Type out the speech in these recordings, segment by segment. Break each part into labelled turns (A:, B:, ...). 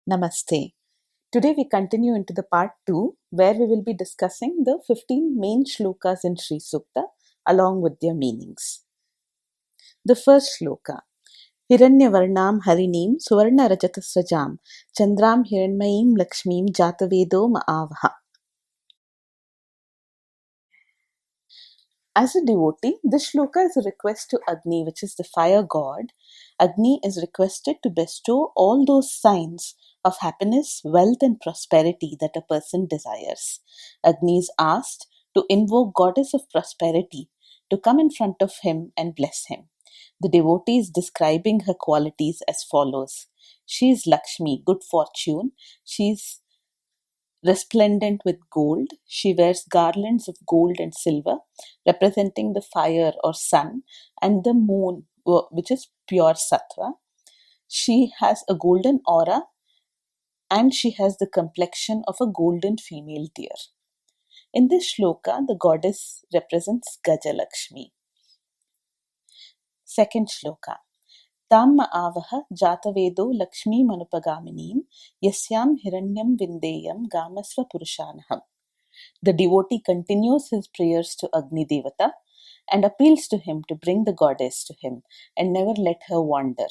A: Namaste. Today we continue into the part 2 where we will be discussing the 15 main shlokas in Sri Sukta along with their meanings. The first shloka. Hiranyavarnam harinim suvarna rajatasrajam chandram hiranmayim lakshmim jatavedo ma'avaha. As a devotee, this shloka is a request to Agni, which is the fire god. Agni is requested to bestow all those signs of happiness, wealth, and prosperity that a person desires. Agni is asked to invoke Goddess of Prosperity to come in front of him and bless him. The devotee is describing her qualities as follows. She is Lakshmi, good fortune. She is resplendent with gold. She wears garlands of gold and silver, representing the fire or sun, and the moon, which is pure sattva. She has a golden aura and she has the complexion of a golden female deer. In this shloka, the goddess represents Gajalakshmi. Second shloka. Tam avaha jatavedo lakshmi manupagaminim yasyam hiranyam vindeyam gamasva purushanaham. The devotee continues his prayers to Agni Devata and appeals to him to bring the goddess to him and never let her wander.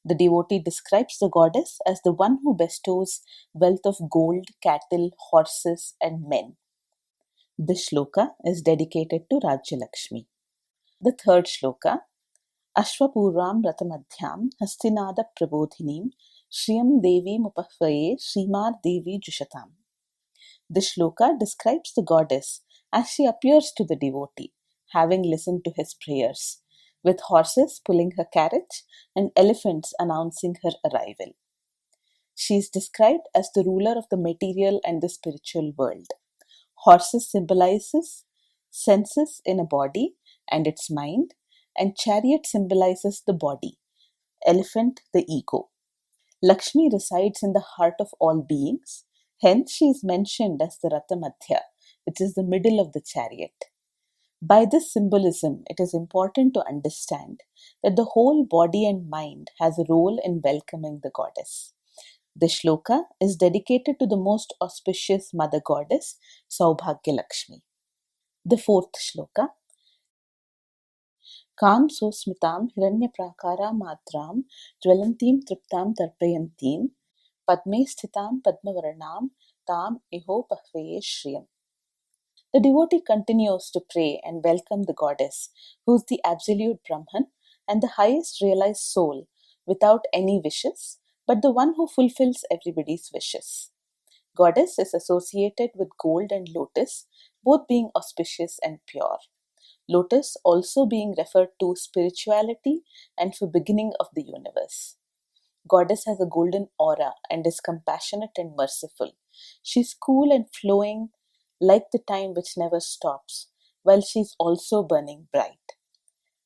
A: The devotee describes the goddess as the one who bestows wealth of gold, cattle, horses, and men. This shloka is dedicated to Rajya Lakshmi. The third shloka. Ashwapurvam Ratamadhyam Hastinada Prabodhinim Shriyam Devi Mupahvaye Srimar Devi Jushatam. The shloka describes the goddess as she appears to the devotee, having listened to his prayers, with horses pulling her carriage and elephants announcing her arrival. She is described as the ruler of the material and the spiritual world. Horses symbolizes senses in a body and its mind, and chariot symbolizes the body, elephant the ego. Lakshmi resides in the heart of all beings, hence she is mentioned as the Ratha Madhya, which is the middle of the chariot. By this symbolism, it is important to understand that the whole body and mind has a role in welcoming the goddess. The shloka is dedicated to the most auspicious mother goddess, Saubhagya Lakshmi. The fourth shloka. Kam sosmitam hiranyaprakara matram jwalantim triptam tarpayantim padme sthitam padmavarnam tam iho pahvaye shriyam. The devotee continues to pray and welcome the goddess, who is the absolute Brahman and the highest realized soul, without any wishes, but the one who fulfills everybody's wishes. Goddess is associated with gold and lotus, both being auspicious and pure. Lotus also being referred to spirituality and for beginning of the universe. Goddess has a golden aura and is compassionate and merciful. She is cool and flowing like the time which never stops, while she is also burning bright.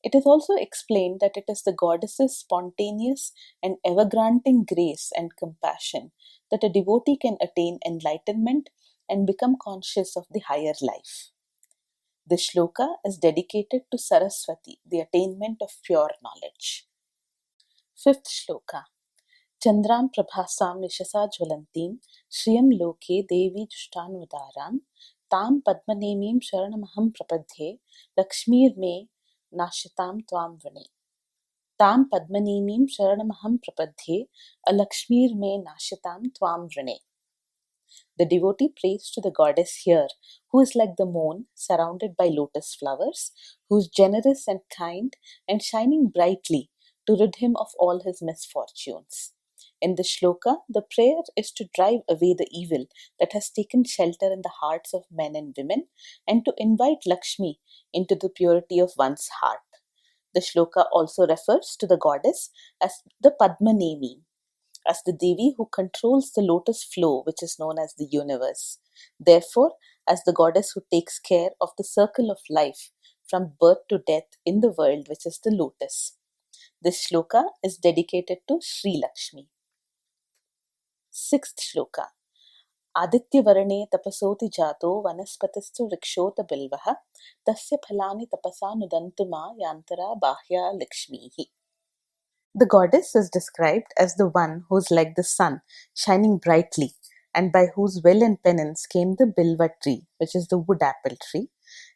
A: It is also explained that it is the goddess's spontaneous and ever-granting grace and compassion that a devotee can attain enlightenment and become conscious of the higher life. The shloka is dedicated to Saraswati, the attainment of pure knowledge. Fifth shloka. Chandram prabhasam nishasa jwalantim shriyam loke devi jushtanudaram tam padmanemim sharanamaham prapadhe lakshmir me nashitam tvam vane. Tam padmanemim sharanamaham prapadhe alakshmir me nashitam tvam vrane. The devotee prays to the goddess here, who is like the moon surrounded by lotus flowers, who is generous and kind and shining brightly to rid him of all his misfortunes. In the shloka, the prayer is to drive away the evil that has taken shelter in the hearts of men and women and to invite Lakshmi into the purity of one's heart. The shloka also refers to the goddess as the Padmanemi, as the Devi who controls the lotus flow, which is known as the universe. Therefore, as the goddess who takes care of the circle of life from birth to death in the world, which is the lotus. This shloka is dedicated to Sri Lakshmi. Sixth shloka. Aditya varane tapasoti jato vanaspatistu rikshota bilvaha tasya phalani tapasa nudantuma yantara bahya lakshmihi. The goddess is described as the one who is like the sun, shining brightly, and by whose will and penance came the bilva tree, which is the wood apple tree.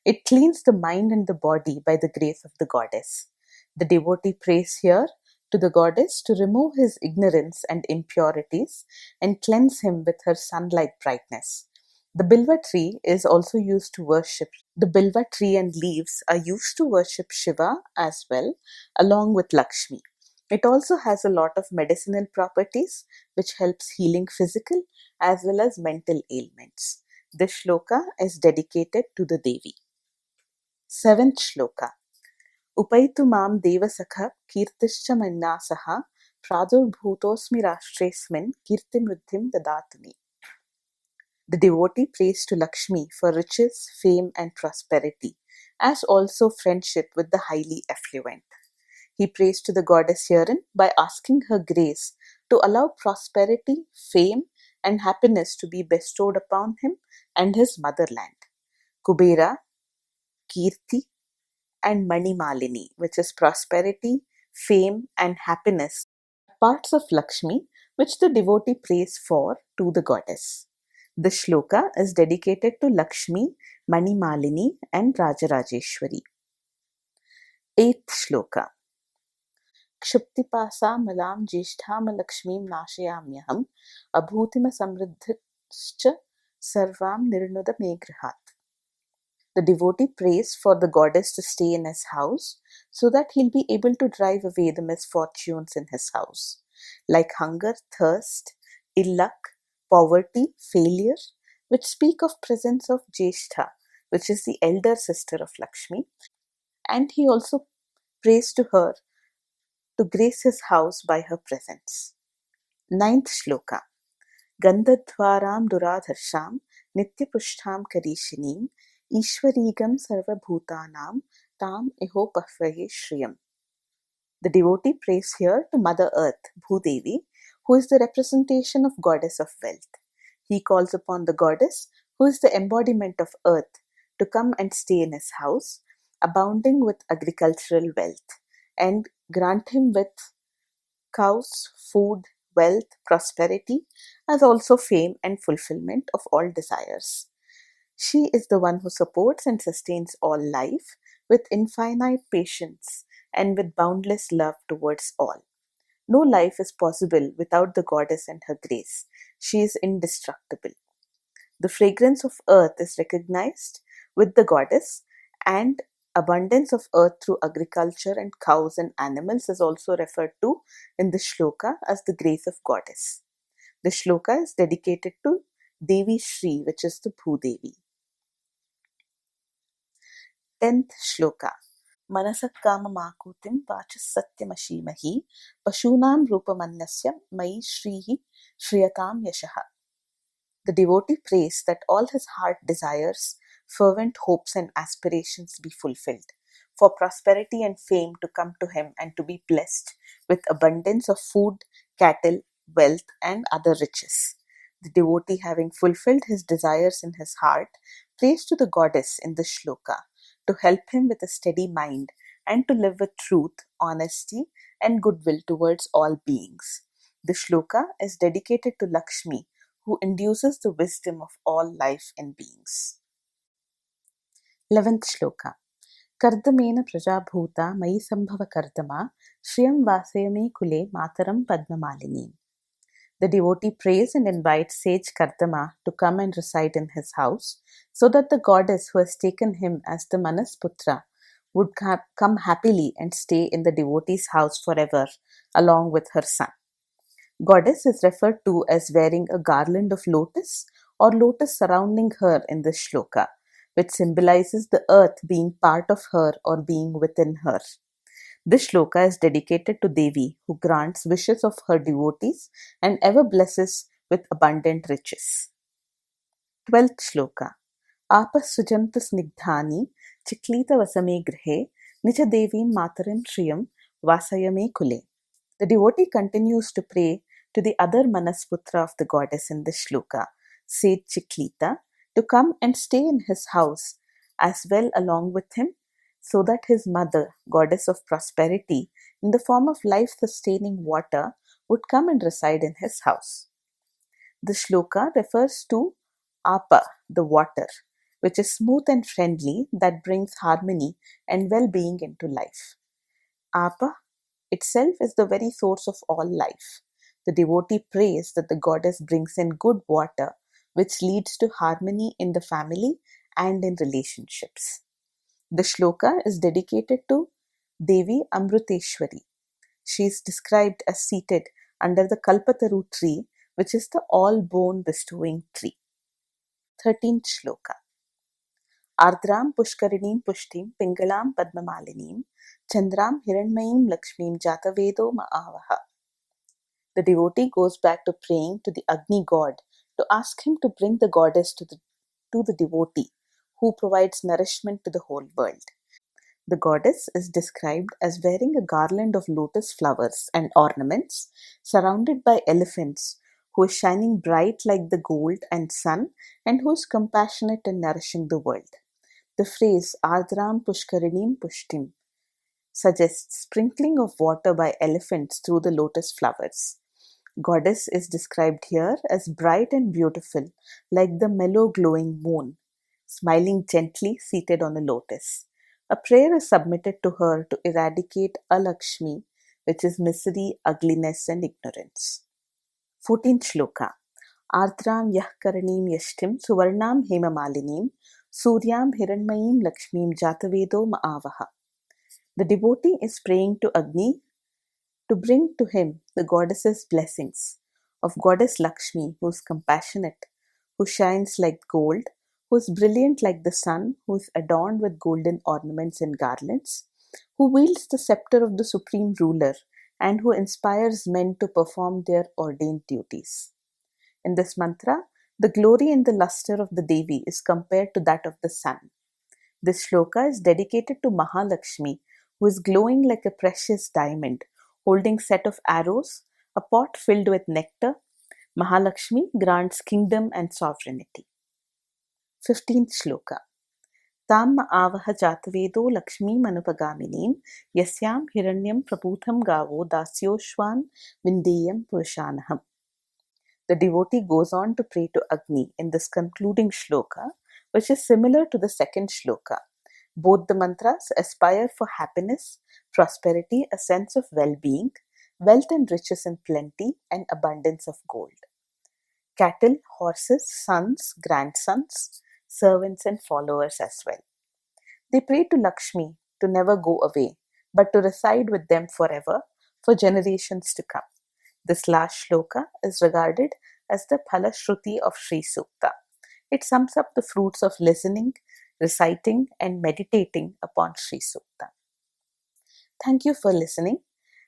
A: It cleans the mind and the body by the grace of the goddess. The devotee prays here to the goddess to remove his ignorance and impurities and cleanse him with her sunlight brightness. The bilva tree is also used to worship. The bilva tree and leaves are used to worship Shiva as well, along with Lakshmi. It also has a lot of medicinal properties which helps healing physical as well as mental ailments. This shloka is dedicated to the Devi. Seventh shloka. Upaitu mam devasakha kirtischa mannasaha pradurbhutosmi rashtrasmin kirtimruddhim dadatuni. The devotee prays to Lakshmi for riches, fame, and prosperity, as also friendship with the highly affluent. He prays to the goddess herein by asking her grace to allow prosperity, fame, and happiness to be bestowed upon him and his motherland. Kubera, Kirti, and Manimalini, which is prosperity, fame, and happiness, parts of Lakshmi which the devotee prays for to the goddess. The shloka is dedicated to Lakshmi, Manimalini, and Rajarajeshwari. Eighth shloka. क्षुप्तिपासामलां ज्येष्ठामलक्ष्मीं नाशयाम्यहम् अभूतिमसमृद्धिश्च सर्वां निर्नुद मे गृहात्. The devotee prays for the goddess to stay in his house so that he'll be able to drive away the misfortunes in his house, like hunger, thirst, ill luck, poverty, failure, which speak of presence of Jyeshtha, which is the elder sister of Lakshmi, and he also prays to her to grace his house by her presence. Ninth shloka. Gandhadvaram duradharsham nityapushtham karishinim ishwarigam sarvabhutanam tam ihopahvaye shriyam. The devotee prays here to Mother Earth, Bhudevi, who is the representation of Goddess of Wealth. He calls upon the goddess, who is the embodiment of earth, to come and stay in his house, abounding with agricultural wealth, and grant him with cows, food, wealth, prosperity, as also fame and fulfillment of all desires. She is the one who supports and sustains all life with infinite patience and with boundless love towards all. No life is possible without the goddess and her grace. She is indestructible. The fragrance of earth is recognized with the goddess, and abundance of earth through agriculture and cows and animals is also referred to in the shloka as the grace of goddess. The shloka is dedicated to Devi Shri, which is the Bhudevi. 10th shloka. Manasakkamamakutim vachasatyamashīmahi pashunam rupamannasya mai shrihi shriyatam yashaha. The devotee prays that all his heart desires, fervent hopes and aspirations be fulfilled, for prosperity and fame to come to him and to be blessed with abundance of food, cattle, wealth, and other riches. The devotee, having fulfilled his desires in his heart, prays to the goddess in the shloka to help him with a steady mind and to live with truth, honesty, and goodwill towards all beings. The shloka is dedicated to Lakshmi, who induces the wisdom of all life and beings. 11th shloka. Kardamena prajabhuta mai sambhava kardama shriyam vasayame kule mataram padmamalini. The devotee prays and invites sage Kardama to come and reside in his house, so that the goddess who has taken him as the Manasputra would come happily and stay in the devotee's house forever along with her son. Goddess is referred to as wearing a garland of lotus or lotus surrounding her in this shloka, which symbolizes the earth being part of her or being within her. This shloka is dedicated to Devi, who grants wishes of her devotees and ever blesses with abundant riches. 12th shloka. Apasujanta snigdhani chiklita vasame grihe nicha devim matarim shriyam vasayame kule. The devotee continues to pray to the other Manasputra of the goddess in this shloka, Sage Chiklita, to come and stay in his house as well along with him, so that his mother, goddess of prosperity, in the form of life-sustaining water, would come and reside in his house. The shloka refers to apa, the water, which is smooth and friendly, that brings harmony and well-being into life. Apa itself is the very source of all life. The devotee prays that the goddess brings in good water, which leads to harmony in the family and in relationships. The shloka is dedicated to Devi Amruteshwari. She is described as seated under the Kalpataru tree, which is the all boon bestowing tree. 13th shloka. Ardram pushkarinim pushtim pingalam padmamalinim chandram hiranmayim lakshmim jatavedo ma'avaha. The devotee goes back to praying to the Agni god to ask him to bring the goddess to the devotee, who provides nourishment to the whole world. The goddess is described as wearing a garland of lotus flowers and ornaments, surrounded by elephants, who is shining bright like the gold and sun, and who is compassionate in nourishing the world. The phrase Ardram Pushkarinim Pushtim suggests sprinkling of water by elephants through the lotus flowers. Goddess is described here as bright and beautiful, like the mellow glowing moon, smiling gently seated on a lotus. A prayer is submitted to her to eradicate Alakshmi, which is misery, ugliness, and ignorance. 14th shloka. Ardram yahkaranim yashtim suvarnam hemamalinim suryam hiranmayim lakshmim jatavedo ma'avaha. The devotee is praying to Agni to bring to him the goddess's blessings of Goddess Lakshmi, who is compassionate, who shines like gold, who is brilliant like the sun, who is adorned with golden ornaments and garlands, who wields the scepter of the supreme ruler, and who inspires men to perform their ordained duties. In this mantra, the glory and the luster of the Devi is compared to that of the sun. This shloka is dedicated to Mahalakshmi, who is glowing like a precious diamond, holding set of arrows, a pot filled with nectar. Mahalakshmi grants kingdom and sovereignty. 15th shloka. Tam avaha jatavedo lakshmi manupagaminim yasyam hiranyam prabhutam gavo dasyoshwan vindeyam purushanaham. The devotee goes on to pray to Agni in this concluding shloka, which is similar to the second shloka. Both the mantras aspire for happiness, prosperity, a sense of well-being, wealth and riches in plenty, and abundance of gold. Cattle, horses, sons, grandsons, servants, and followers as well. They pray to Lakshmi to never go away, but to reside with them forever, for generations to come. This last shloka is regarded as the Phalashruti of Sri Sukta. It sums up the fruits of listening, reciting, and meditating upon Sri Sukta. Thank you for listening.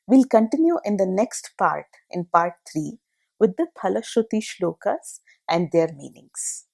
A: We'll continue in the next part, in part 3, with the Phalashruti shlokas and their meanings.